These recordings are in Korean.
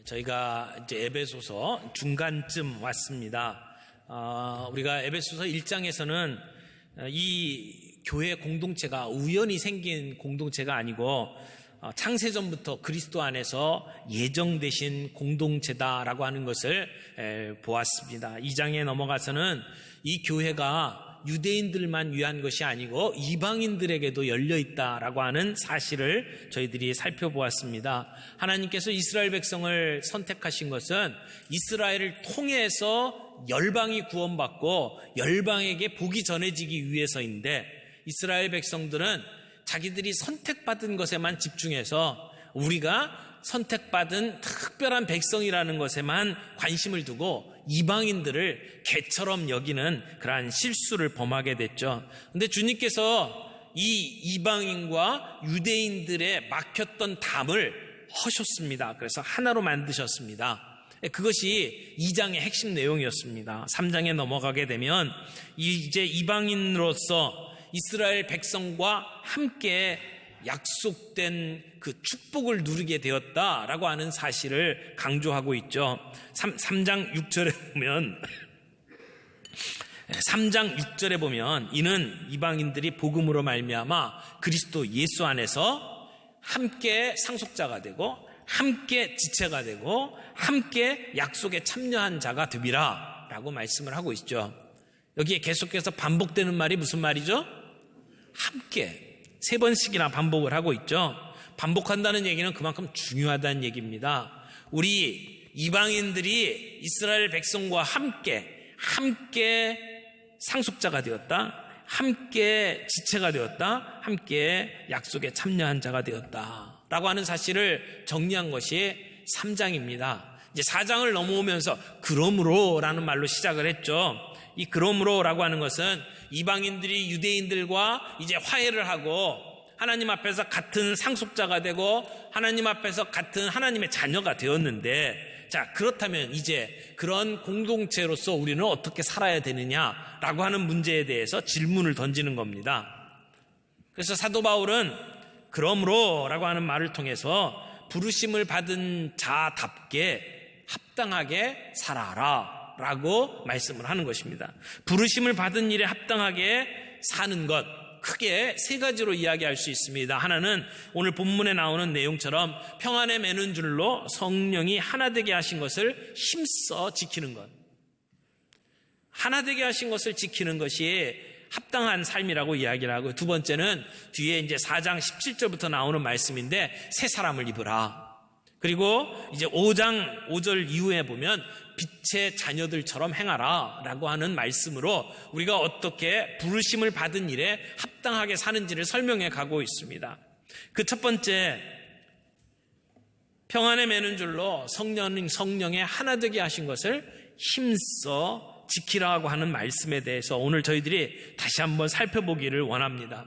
저희가 이제 에베소서 중간쯤 왔습니다. 우리가 에베소서 1장에서는 이 교회 공동체가 우연히 생긴 공동체가 아니고 창세전부터 그리스도 안에서 예정되신 공동체다라고 하는 것을 보았습니다. 2장에 넘어가서는 이 교회가 유대인들만 위한 것이 아니고 이방인들에게도 열려있다라고 하는 사실을 저희들이 살펴보았습니다. 하나님께서 이스라엘 백성을 선택하신 것은 이스라엘을 통해서 열방이 구원받고 열방에게 복이 전해지기 위해서인데, 이스라엘 백성들은 자기들이 선택받은 것에만 집중해서 우리가 선택받은 특별한 백성이라는 것에만 관심을 두고 이방인들을 개처럼 여기는 그러한 실수를 범하게 됐죠. 그런데 주님께서 이 이방인과 유대인들의 막혔던 담을 허셨습니다. 그래서 하나로 만드셨습니다. 그것이 2장의 핵심 내용이었습니다. 3장에 넘어가게 되면 이제 이방인으로서 이스라엘 백성과 함께 약속된 그 축복을 누리게 되었다라고 하는 사실을 강조하고 있죠. 3장 6절에 보면 3장 6절에 보면 이는 이방인들이 복음으로 말미암아 그리스도 예수 안에서 함께 상속자가 되고 함께 지체가 되고 함께 약속에 참여한 자가 되리라 라고 말씀을 하고 있죠. 여기에 계속해서 반복되는 말이 무슨 말이죠? 함께. 3번씩이나 반복을 하고 있죠. 반복한다는 얘기는 그만큼 중요하다는 얘기입니다. 우리 이방인들이 이스라엘 백성과 함께 상속자가 되었다, 함께 지체가 되었다, 함께 약속에 참여한 자가 되었다 라고 하는 사실을 정리한 것이 3장입니다. 이제 4장을 넘어오면서 그러므로 라는 말로 시작을 했죠. 이 그러므로 라고 하는 것은 이방인들이 유대인들과 이제 화해를 하고 하나님 앞에서 같은 상속자가 되고 하나님 앞에서 같은 하나님의 자녀가 되었는데, 자, 그렇다면 이제 그런 공동체로서 우리는 어떻게 살아야 되느냐라고 하는 문제에 대해서 질문을 던지는 겁니다. 그래서 사도 바울은 그러므로 라고 하는 말을 통해서 부르심을 받은 자답게 합당하게 살아라 라고 말씀을 하는 것입니다. 부르심을 받은 일에 합당하게 사는 것, 크게 3가지로 이야기할 수 있습니다. 하나는 오늘 본문에 나오는 내용처럼 평안에 매는 줄로 성령이 하나 되게 하신 것을 힘써 지키는 것. 하나 되게 하신 것을 지키는 것이 합당한 삶이라고 이야기를 하고, 두 번째는 뒤에 이제 4장 17절부터 나오는 말씀인데 새 사람을 입으라. 그리고 이제 5장 5절 이후에 보면 빛의 자녀들처럼 행하라 라고 하는 말씀으로 우리가 어떻게 부르심을 받은 일에 합당하게 사는지를 설명해 가고 있습니다. 그 첫 번째, 평안에 매는 줄로 성령의 하나 되게 하신 것을 힘써 지키라고 하는 말씀에 대해서 오늘 저희들이 다시 한번 살펴보기를 원합니다.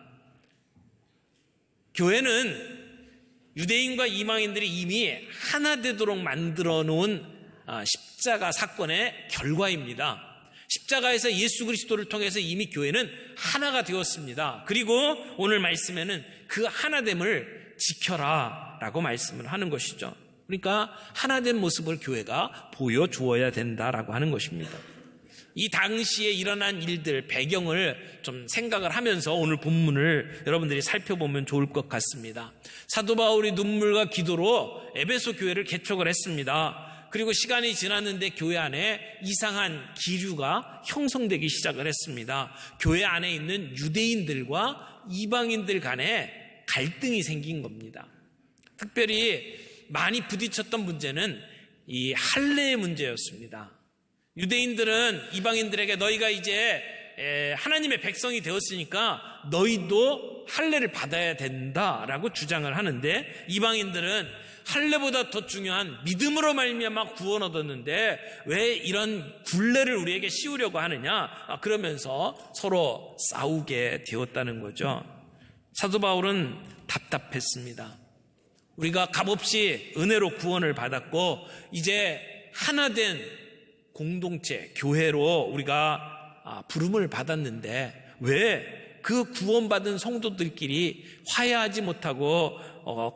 교회는 유대인과 이방인들이 이미 하나 되도록 만들어 놓은 십자가 사건의 결과입니다. 십자가에서 예수 그리스도를 통해서 이미 교회는 하나가 되었습니다. 그리고 오늘 말씀에는 그 하나됨을 지켜라 라고 말씀을 하는 것이죠. 그러니까 하나된 모습을 교회가 보여주어야 된다라고 하는 것입니다. 이 당시에 일어난 일들, 배경을 좀 생각을 하면서 오늘 본문을 여러분들이 살펴보면 좋을 것 같습니다. 사도 바울이 눈물과 기도로 에베소 교회를 개척을 했습니다. 그리고 시간이 지났는데 교회 안에 이상한 기류가 형성되기 시작을 했습니다. 교회 안에 있는 유대인들과 이방인들 간에 갈등이 생긴 겁니다. 특별히 많이 부딪혔던 문제는 이 할례의 문제였습니다. 유대인들은 이방인들에게 너희가 이제 하나님의 백성이 되었으니까 너희도 할례를 받아야 된다라고 주장을 하는데, 이방인들은 할례보다 더 중요한 믿음으로 말미암아 구원 얻었는데 왜 이런 굴레를 우리에게 씌우려고 하느냐, 그러면서 서로 싸우게 되었다는 거죠. 사도 바울은 답답했습니다. 우리가 값없이 은혜로 구원을 받았고 이제 하나된 공동체, 교회로 우리가 부름을 받았는데 왜 그 구원받은 성도들끼리 화해하지 못하고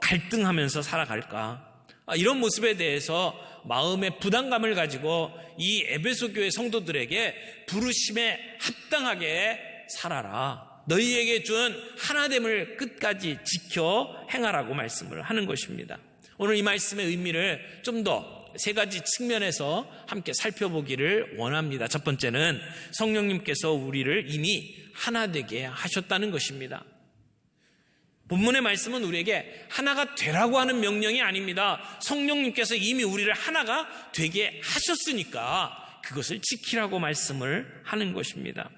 갈등하면서 살아갈까? 이런 모습에 대해서 마음의 부담감을 가지고 이 에베소 교회 성도들에게 부르심에 합당하게 살아라. 너희에게 준 하나됨을 끝까지 지켜 행하라고 말씀을 하는 것입니다. 오늘 이 말씀의 의미를 좀 더 세 가지 측면에서 함께 살펴보기를 원합니다. 첫 번째는 성령님께서 우리를 이미 하나 되게 하셨다는 것입니다. 본문의 말씀은 우리에게 하나가 되라고 하는 명령이 아닙니다. 성령님께서 이미 우리를 하나가 되게 하셨으니까 그것을 지키라고 말씀을 하는 것입니다.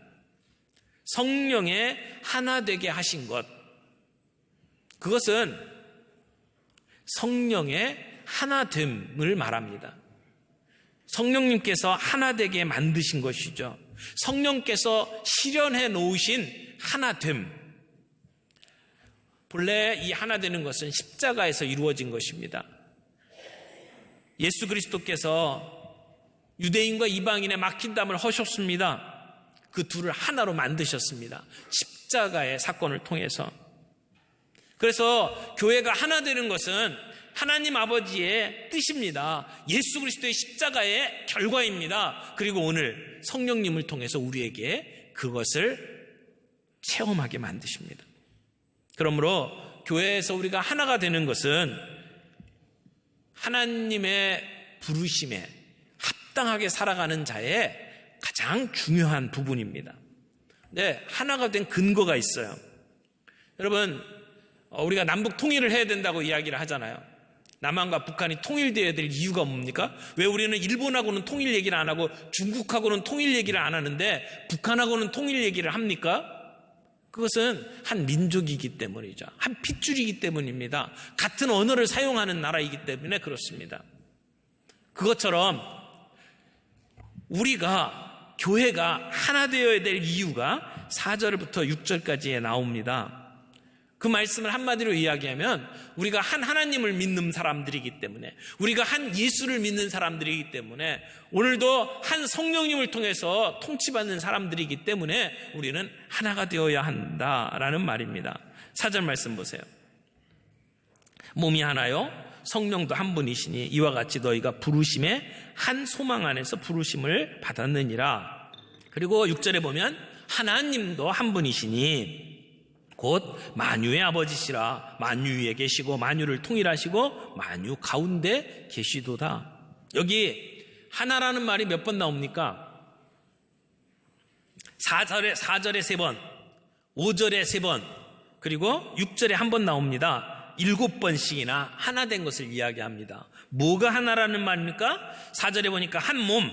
성령의 하나 되게 하신 것, 그것은 성령의 하나됨을 말합니다. 성령님께서 하나 되게 만드신 것이죠. 성령께서 실현해 놓으신 하나됨. 본래 이 하나 되는 것은 십자가에서 이루어진 것입니다. 예수 그리스도께서 유대인과 이방인의 막힌 담을 허셨습니다. 그 둘을 하나로 만드셨습니다. 십자가의 사건을 통해서. 그래서 교회가 하나 되는 것은 하나님 아버지의 뜻입니다. 예수 그리스도의 십자가의 결과입니다. 그리고 오늘 성령님을 통해서 우리에게 그것을 체험하게 만드십니다. 그러므로 교회에서 우리가 하나가 되는 것은 하나님의 부르심에 합당하게 살아가는 자의 가장 중요한 부분입니다. 네, 하나가 된 근거가 있어요. 여러분, 우리가 남북 통일을 해야 된다고 이야기를 하잖아요. 남한과 북한이 통일되어야 될 이유가 뭡니까? 왜 우리는 일본하고는 통일 얘기를 안 하고 중국하고는 통일 얘기를 안 하는데 북한하고는 통일 얘기를 합니까? 그것은 한 민족이기 때문이죠. 한 핏줄이기 때문입니다. 같은 언어를 사용하는 나라이기 때문에 그렇습니다. 그것처럼 우리가 교회가 하나 되어야 될 이유가 4절부터 6절까지에 나옵니다. 그 말씀을 한마디로 이야기하면 우리가 한 하나님을 믿는 사람들이기 때문에, 우리가 한 예수를 믿는 사람들이기 때문에, 오늘도 한 성령님을 통해서 통치받는 사람들이기 때문에 우리는 하나가 되어야 한다라는 말입니다. 4절 말씀 보세요. 몸이 하나요 성령도 한 분이시니 이와 같이 너희가 부르심의 한 소망 안에서 부르심을 받았느니라. 그리고 6절에 보면 하나님도 한 분이시니 곧 만유의 아버지시라. 만유 위에 계시고 만유를 통일하시고 만유 가운데 계시도다. 여기 하나라는 말이 몇 번 나옵니까? 4절에 3번, 5절에 3번, 그리고 6절에 한 번 나옵니다. 7번씩이나 하나 된 것을 이야기합니다. 뭐가 하나라는 말입니까? 4절에 보니까 한 몸,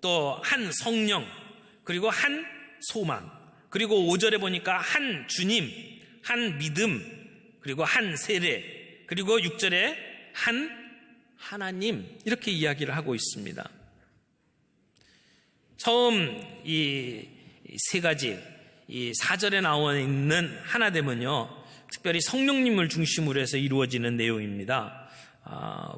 또 한 성령, 그리고 한 소망, 그리고 5절에 보니까 한 주님, 한 믿음, 그리고 한 세례, 그리고 6절에 한 하나님, 이렇게 이야기를 하고 있습니다. 처음 이 세 가지, 이 4절에 나와 있는 하나됨은요, 특별히 성령님을 중심으로 해서 이루어지는 내용입니다.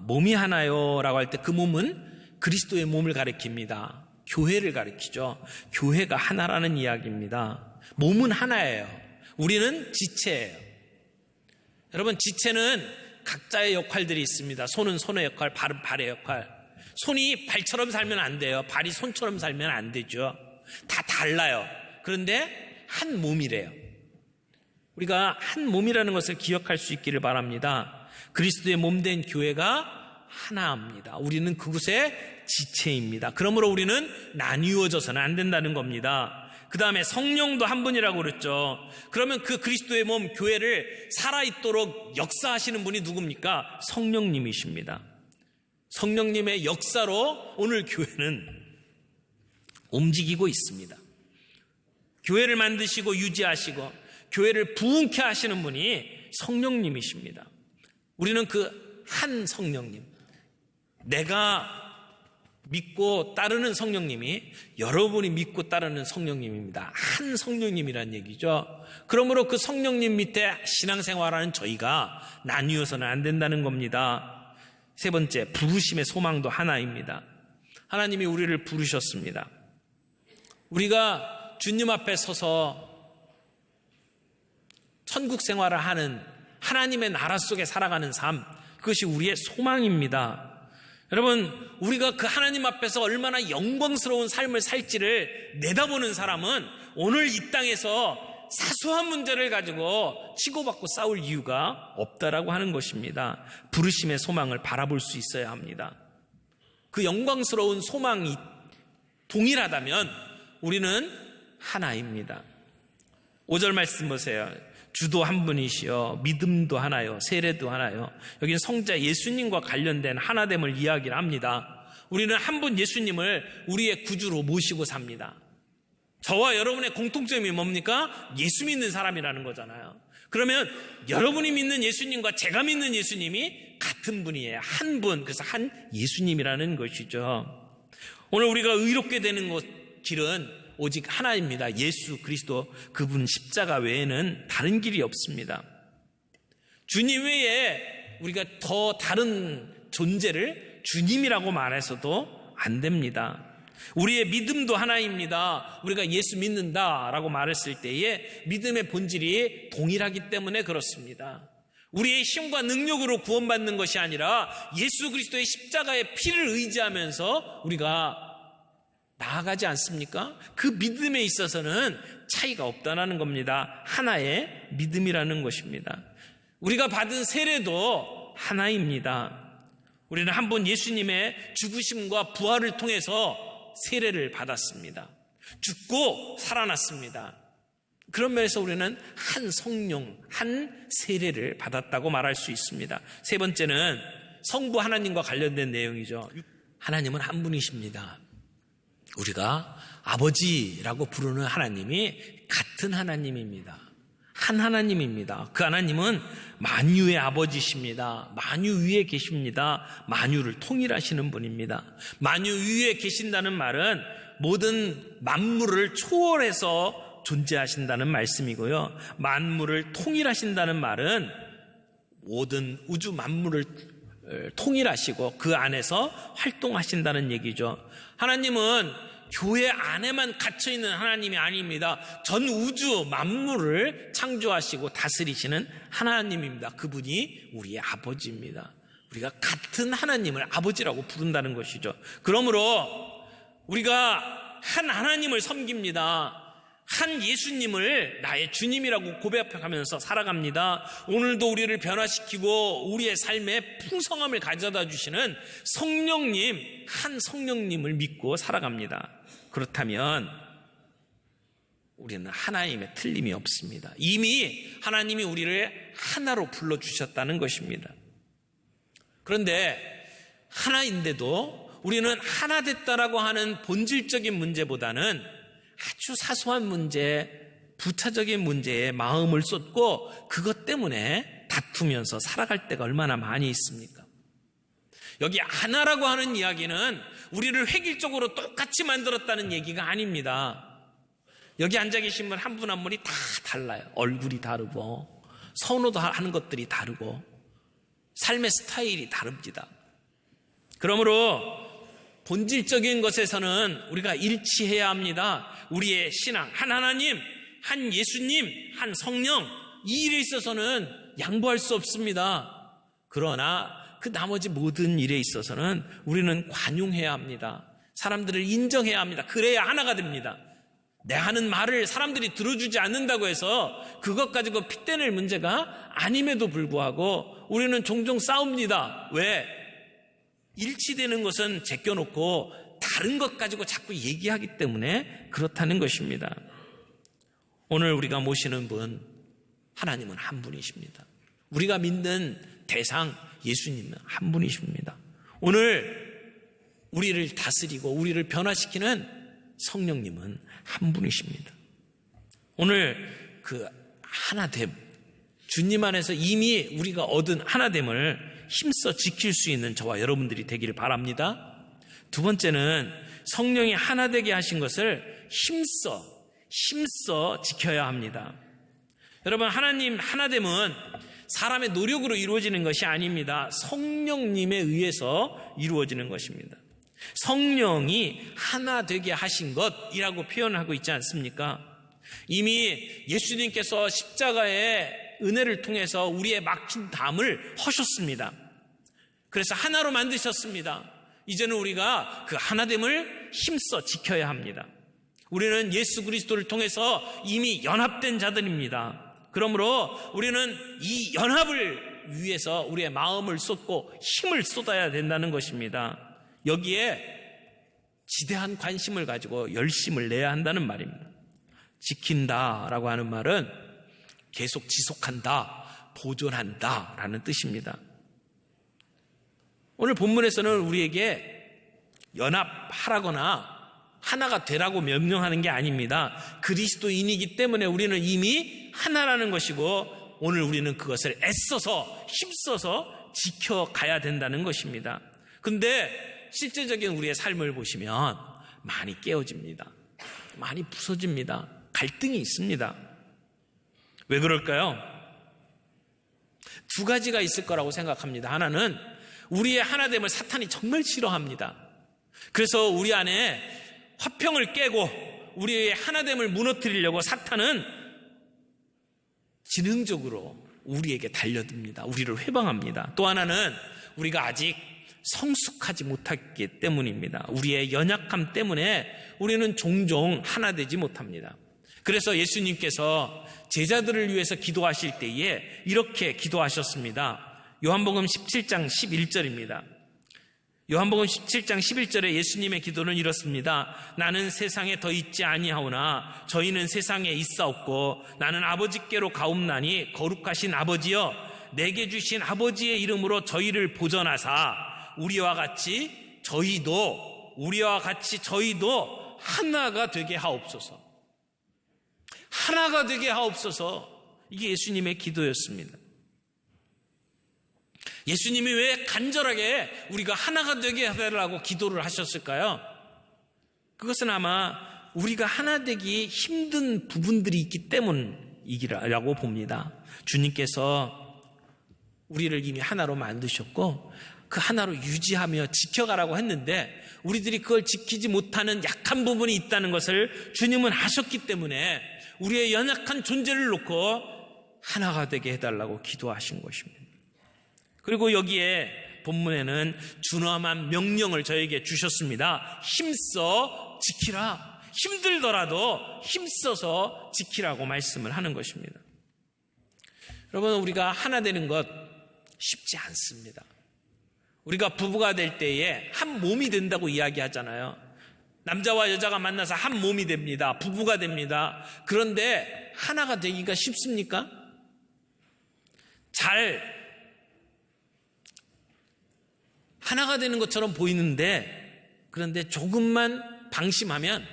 몸이 하나요? 라고 할 때 그 몸은 그리스도의 몸을 가리킵니다. 교회를 가리키죠. 교회가 하나라는 이야기입니다. 몸은 하나예요. 우리는 지체예요. 여러분, 지체는 각자의 역할들이 있습니다. 손은 손의 역할, 발은 발의 역할. 손이 발처럼 살면 안 돼요. 발이 손처럼 살면 안 되죠. 다 달라요. 그런데 한 몸이래요. 우리가 한 몸이라는 것을 기억할 수 있기를 바랍니다. 그리스도의 몸된 교회가 하나입니다. 우리는 그곳의 지체입니다. 그러므로 우리는 나뉘어져서는 안 된다는 겁니다. 그 다음에 성령도 한 분이라고 그랬죠. 그러면 그 그리스도의 몸 교회를 살아있도록 역사하시는 분이 누굽니까? 성령님이십니다. 성령님의 역사로 오늘 교회는 움직이고 있습니다. 교회를 만드시고 유지하시고 교회를 부흥케 하시는 분이 성령님이십니다. 우리는 그 한 성령님, 내가 믿고 따르는 성령님이 여러분이 믿고 따르는 성령님입니다. 한 성령님이란 얘기죠. 그러므로 그 성령님 밑에 신앙생활하는 저희가 나뉘어서는 안 된다는 겁니다. 세 번째, 부르심의 소망도 하나입니다. 하나님이 우리를 부르셨습니다. 우리가 주님 앞에 서서 천국 생활을 하는 하나님의 나라 속에 살아가는 삶, 그것이 우리의 소망입니다. 여러분, 우리가 그 하나님 앞에서 얼마나 영광스러운 삶을 살지를 내다보는 사람은 오늘 이 땅에서 사소한 문제를 가지고 치고받고 싸울 이유가 없다라고 하는 것입니다. 부르심의 소망을 바라볼 수 있어야 합니다. 그 영광스러운 소망이 동일하다면 우리는 하나입니다. 5절 말씀 보세요. 주도 한 분이시여 믿음도 하나요, 세례도 하나요. 여기는 성자 예수님과 관련된 하나됨을 이야기를 합니다. 우리는 한 분 예수님을 우리의 구주로 모시고 삽니다. 저와 여러분의 공통점이 뭡니까? 예수 믿는 사람이라는 거잖아요. 그러면 여러분이 믿는 예수님과 제가 믿는 예수님이 같은 분이에요. 한 분, 그래서 한 예수님이라는 것이죠. 오늘 우리가 의롭게 되는 길은 오직 하나입니다. 예수 그리스도, 그분 십자가 외에는 다른 길이 없습니다. 주님 외에 우리가 더 다른 존재를 주님이라고 말해서도 안 됩니다. 우리의 믿음도 하나입니다. 우리가 예수 믿는다라고 말했을 때에 믿음의 본질이 동일하기 때문에 그렇습니다. 우리의 힘과 능력으로 구원받는 것이 아니라 예수 그리스도의 십자가의 피를 의지하면서 우리가 나아가지 않습니까? 그 믿음에 있어서는 차이가 없다는 겁니다. 하나의 믿음이라는 것입니다. 우리가 받은 세례도 하나입니다. 우리는 한 번 예수님의 죽으심과 부활을 통해서 세례를 받았습니다. 죽고 살아났습니다. 그런 면에서 우리는 한 성령, 한 세례를 받았다고 말할 수 있습니다. 세 번째는 성부 하나님과 관련된 내용이죠. 하나님은 한 분이십니다. 우리가 아버지라고 부르는 하나님이 같은 하나님입니다. 한 하나님입니다. 그 하나님은 만유의 아버지십니다. 만유 위에 계십니다. 만유를 통일하시는 분입니다. 만유 위에 계신다는 말은 모든 만물을 초월해서 존재하신다는 말씀이고요. 만물을 통일하신다는 말은 모든 우주 만물을 통일하시고 그 안에서 활동하신다는 얘기죠. 하나님은 교회 안에만 갇혀있는 하나님이 아닙니다. 전 우주 만물을 창조하시고 다스리시는 하나님입니다. 그분이 우리의 아버지입니다. 우리가 같은 하나님을 아버지라고 부른다는 것이죠. 그러므로 우리가 한 하나님을 섬깁니다. 한 예수님을 나의 주님이라고 고백하면서 살아갑니다. 오늘도 우리를 변화시키고 우리의 삶에 풍성함을 가져다 주시는 성령님, 한 성령님을 믿고 살아갑니다. 그렇다면 우리는 하나님의 틀림이 없습니다. 이미 하나님이 우리를 하나로 불러주셨다는 것입니다. 그런데 하나인데도 우리는 하나 됐다라고 하는 본질적인 문제보다는 아주 사소한 문제, 부차적인 문제에 마음을 쏟고 그것 때문에 다투면서 살아갈 때가 얼마나 많이 있습니까? 여기 하나라고 하는 이야기는 우리를 획일적으로 똑같이 만들었다는 얘기가 아닙니다. 여기 앉아 계신 분 한 분 한 분이 다 달라요. 얼굴이 다르고 선호도 하는 것들이 다르고 삶의 스타일이 다릅니다. 그러므로 본질적인 것에서는 우리가 일치해야 합니다. 우리의 신앙, 한 하나님, 한 예수님, 한 성령, 이 일에 있어서는 양보할 수 없습니다. 그러나 그 나머지 모든 일에 있어서는 우리는 관용해야 합니다. 사람들을 인정해야 합니다. 그래야 하나가 됩니다. 내 하는 말을 사람들이 들어주지 않는다고 해서 그것 가지고 핏대낼 문제가 아님에도 불구하고 우리는 종종 싸웁니다. 왜? 일치되는 것은 제껴놓고 다른 것 가지고 자꾸 얘기하기 때문에 그렇다는 것입니다. 오늘 우리가 모시는 분, 하나님은 한 분이십니다. 우리가 믿는 대상, 예수님은 한 분이십니다. 오늘 우리를 다스리고 우리를 변화시키는 성령님은 한 분이십니다. 오늘 그 하나됨, 주님 안에서 이미 우리가 얻은 하나됨을 힘써 지킬 수 있는 저와 여러분들이 되기를 바랍니다. 두 번째는 성령이 하나 되게 하신 것을 힘써 지켜야 합니다. 여러분, 하나님 하나됨은 사람의 노력으로 이루어지는 것이 아닙니다. 성령님에 의해서 이루어지는 것입니다. 성령이 하나 되게 하신 것이라고 표현하고 있지 않습니까? 이미 예수님께서 십자가의 은혜를 통해서 우리의 막힌 담을 허셨습니다. 그래서 하나로 만드셨습니다. 이제는 우리가 그 하나됨을 힘써 지켜야 합니다. 우리는 예수 그리스도를 통해서 이미 연합된 자들입니다. 그러므로 우리는 이 연합을 위해서 우리의 마음을 쏟고 힘을 쏟아야 된다는 것입니다. 여기에 지대한 관심을 가지고 열심을 내야 한다는 말입니다. 지킨다라고 하는 말은 계속 지속한다, 보존한다 라는 뜻입니다. 오늘 본문에서는 우리에게 연합하라거나 하나가 되라고 명령하는 게 아닙니다. 그리스도인이기 때문에 우리는 이미 하나라는 것이고 오늘 우리는 그것을 애써서 힘써서 지켜가야 된다는 것입니다. 근데 실제적인 우리의 삶을 보시면 많이 깨어집니다. 많이 부서집니다. 갈등이 있습니다. 왜 그럴까요? 두 가지가 있을 거라고 생각합니다. 하나는 우리의 하나됨을 사탄이 정말 싫어합니다. 그래서 우리 안에 화평을 깨고 우리의 하나됨을 무너뜨리려고 사탄은 지능적으로 우리에게 달려듭니다. 우리를 회방합니다. 또 하나는 우리가 아직 성숙하지 못했기 때문입니다. 우리의 연약함 때문에 우리는 종종 하나 되지 못합니다. 그래서 예수님께서 제자들을 위해서 기도하실 때에 이렇게 기도하셨습니다. 요한복음 17장 11절입니다. 요한복음 17장 11절에 예수님의 기도는 이렇습니다. 나는 세상에 더 있지 아니하오나 저희는 세상에 있사옵고 나는 아버지께로 가옵나니 거룩하신 아버지여 내게 주신 아버지의 이름으로 저희를 보전하사 우리와 같이 저희도 하나가 되게 하옵소서. 하나가 되게 하옵소서. 이게 예수님의 기도였습니다. 예수님이 왜 간절하게 우리가 하나가 되게 해달라고 기도를 하셨을까요? 그것은 아마 우리가 하나 되기 힘든 부분들이 있기 때문이라고 봅니다. 주님께서 우리를 이미 하나로 만드셨고 그 하나로 유지하며 지켜가라고 했는데 우리들이 그걸 지키지 못하는 약한 부분이 있다는 것을 주님은 아셨기 때문에 우리의 연약한 존재를 놓고 하나가 되게 해달라고 기도하신 것입니다. 그리고 여기에 본문에는 준엄한 명령을 저에게 주셨습니다. 힘써 지키라. 힘들더라도 힘써서 지키라고 말씀을 하는 것입니다. 여러분, 우리가 하나 되는 것 쉽지 않습니다. 우리가 부부가 될 때에 한 몸이 된다고 이야기하잖아요. 남자와 여자가 만나서 한 몸이 됩니다. 부부가 됩니다. 그런데 하나가 되기가 쉽습니까? 잘 하나가 되는 것처럼 보이는데 그런데 조금만 방심하면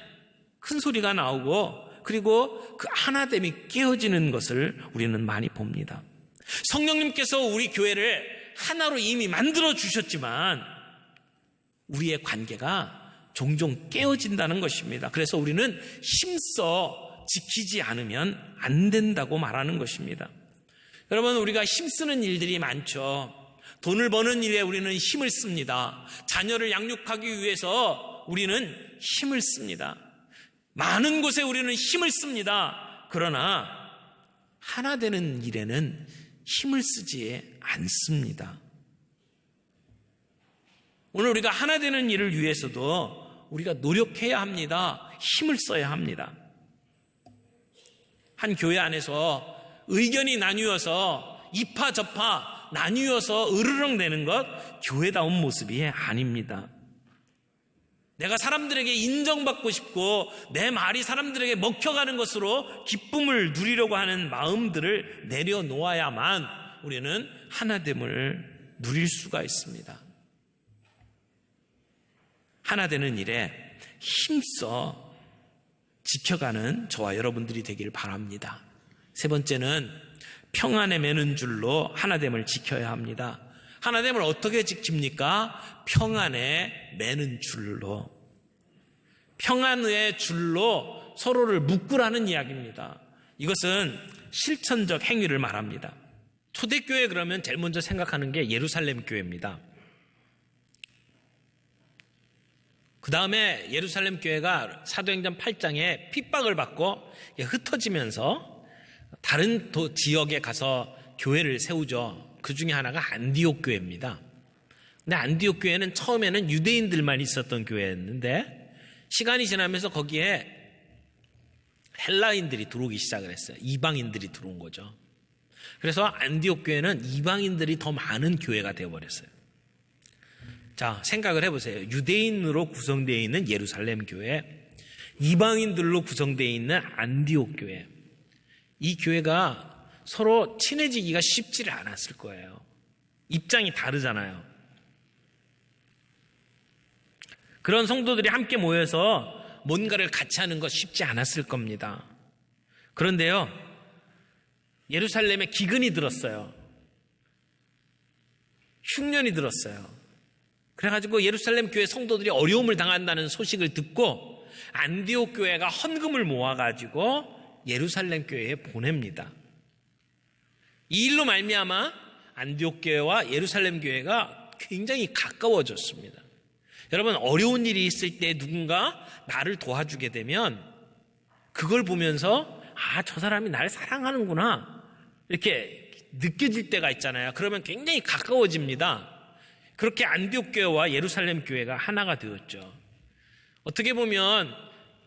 큰 소리가 나오고 그리고 그 하나됨이 깨어지는 것을 우리는 많이 봅니다. 성령님께서 우리 교회를 하나로 이미 만들어 주셨지만 우리의 관계가 종종 깨어진다는 것입니다. 그래서 우리는 힘써 지키지 않으면 안 된다고 말하는 것입니다. 여러분, 우리가 힘쓰는 일들이 많죠. 돈을 버는 일에 우리는 힘을 씁니다. 자녀를 양육하기 위해서 우리는 힘을 씁니다. 많은 곳에 우리는 힘을 씁니다. 그러나 하나 되는 일에는 힘을 쓰지 않습니다. 오늘 우리가 하나 되는 일을 위해서도 우리가 노력해야 합니다. 힘을 써야 합니다. 한 교회 안에서 의견이 나뉘어서 이파저파 나뉘어서 으르렁대는 것 교회다운 모습이 아닙니다. 내가 사람들에게 인정받고 싶고 내 말이 사람들에게 먹혀가는 것으로 기쁨을 누리려고 하는 마음들을 내려놓아야만 우리는 하나됨을 누릴 수가 있습니다. 하나 되는 일에 힘써 지켜가는 저와 여러분들이 되길 바랍니다. 세 번째는 평안에 매는 줄로 하나됨을 지켜야 합니다. 하나됨을 어떻게 지킵니까? 평안에 매는 줄로. 평안의 줄로 서로를 묶으라는 이야기입니다. 이것은 실천적 행위를 말합니다. 초대교회 그러면 제일 먼저 생각하는 게 예루살렘 교회입니다. 그 다음에 예루살렘 교회가 사도행전 8장에 핍박을 받고 흩어지면서 다른 지역에 가서 교회를 세우죠. 그 중에 하나가 안디옥 교회입니다. 근데 안디옥 교회는 처음에는 유대인들만 있었던 교회였는데 시간이 지나면서 거기에 헬라인들이 들어오기 시작을 했어요. 이방인들이 들어온 거죠. 그래서 안디옥 교회는 이방인들이 더 많은 교회가 되어버렸어요. 자, 생각을 해보세요. 유대인으로 구성되어 있는 예루살렘 교회, 이방인들로 구성되어 있는 안디옥 교회. 이 교회가 서로 친해지기가 쉽지를 않았을 거예요. 입장이 다르잖아요. 그런 성도들이 함께 모여서 뭔가를 같이 하는 것 쉽지 않았을 겁니다. 그런데요, 예루살렘에 기근이 들었어요. 흉년이 들었어요. 그래가지고 예루살렘 교회 성도들이 어려움을 당한다는 소식을 듣고 안디옥 교회가 헌금을 모아가지고 예루살렘 교회에 보냅니다. 이 일로 말미암아 안디옥 교회와 예루살렘 교회가 굉장히 가까워졌습니다. 여러분, 어려운 일이 있을 때 누군가 나를 도와주게 되면 그걸 보면서 저 사람이 나를 사랑하는구나 이렇게 느껴질 때가 있잖아요. 그러면 굉장히 가까워집니다. 그렇게 안디옥 교회와 예루살렘 교회가 하나가 되었죠. 어떻게 보면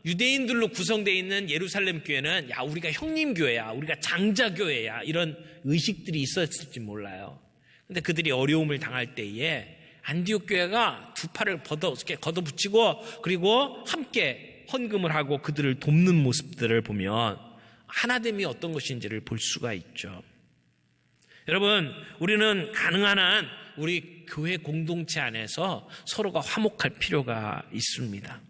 유대인들로 구성되어 있는 예루살렘 교회는 우리가 형님 교회야, 우리가 장자 교회야 이런 의식들이 있었을지 몰라요. 근데 그들이 어려움을 당할 때에 안디옥 교회가 두 팔을 걷어붙이고 그리고 함께 헌금을 하고 그들을 돕는 모습들을 보면 하나됨이 어떤 것인지를 볼 수가 있죠. 여러분, 우리는 가능한 한 우리 교회 공동체 안에서 서로가 화목할 필요가 있습니다.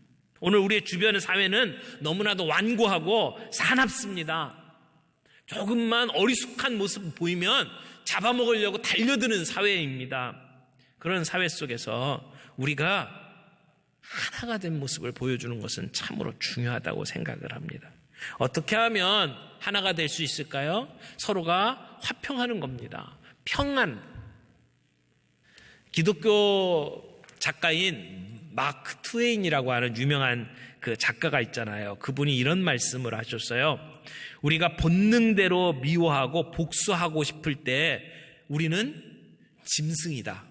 오늘 우리의 주변의 사회는 너무나도 완고하고 사납습니다. 조금만 어리숙한 모습 보이면 잡아먹으려고 달려드는 사회입니다. 그런 사회 속에서 우리가 하나가 된 모습을 보여주는 것은 참으로 중요하다고 생각을 합니다. 어떻게 하면 하나가 될 수 있을까요? 서로가 화평하는 겁니다. 평안. 기독교 작가인 마크 트웨인이라고 하는 유명한 그 작가가 있잖아요. 그분이 이런 말씀을 하셨어요. 우리가 본능대로 미워하고 복수하고 싶을 때 우리는 짐승이다.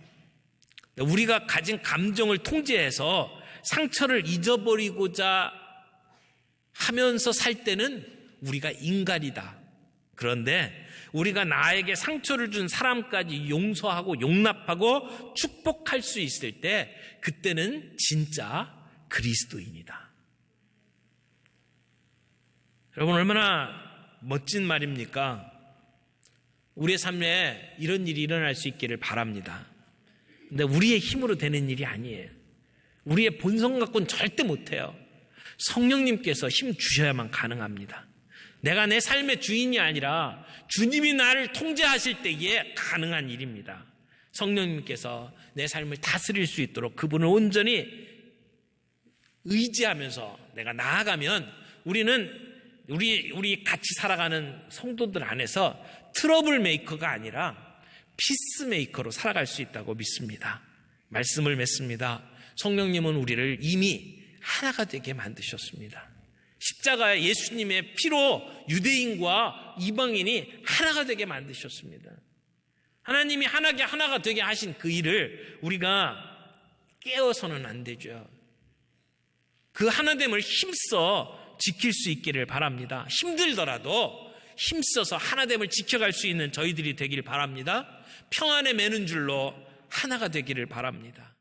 우리가 가진 감정을 통제해서 상처를 잊어버리고자 하면서 살 때는 우리가 인간이다. 그런데 우리가 나에게 상처를 준 사람까지 용서하고 용납하고 축복할 수 있을 때 그때는 진짜 그리스도인이다. 여러분, 얼마나 멋진 말입니까? 우리의 삶에 이런 일이 일어날 수 있기를 바랍니다. 근데 우리의 힘으로 되는 일이 아니에요. 우리의 본성 갖고는 절대 못해요. 성령님께서 힘 주셔야만 가능합니다. 내가 내 삶의 주인이 아니라 주님이 나를 통제하실 때에 가능한 일입니다. 성령님께서 내 삶을 다스릴 수 있도록 그분을 온전히 의지하면서 내가 나아가면 우리 같이 살아가는 성도들 안에서 트러블 메이커가 아니라 피스메이커로 살아갈 수 있다고 믿습니다. 말씀을 맺습니다. 성령님은 우리를 이미 하나가 되게 만드셨습니다. 십자가의 예수님의 피로 유대인과 이방인이 하나가 되게 만드셨습니다. 하나님이 하나가 되게 하신 그 일을 우리가 깨어서는 안 되죠. 그 하나됨을 힘써 지킬 수 있기를 바랍니다. 힘들더라도 힘써서 하나됨을 지켜갈 수 있는 저희들이 되길 바랍니다. 평안에 매는 줄로 하나가 되기를 바랍니다.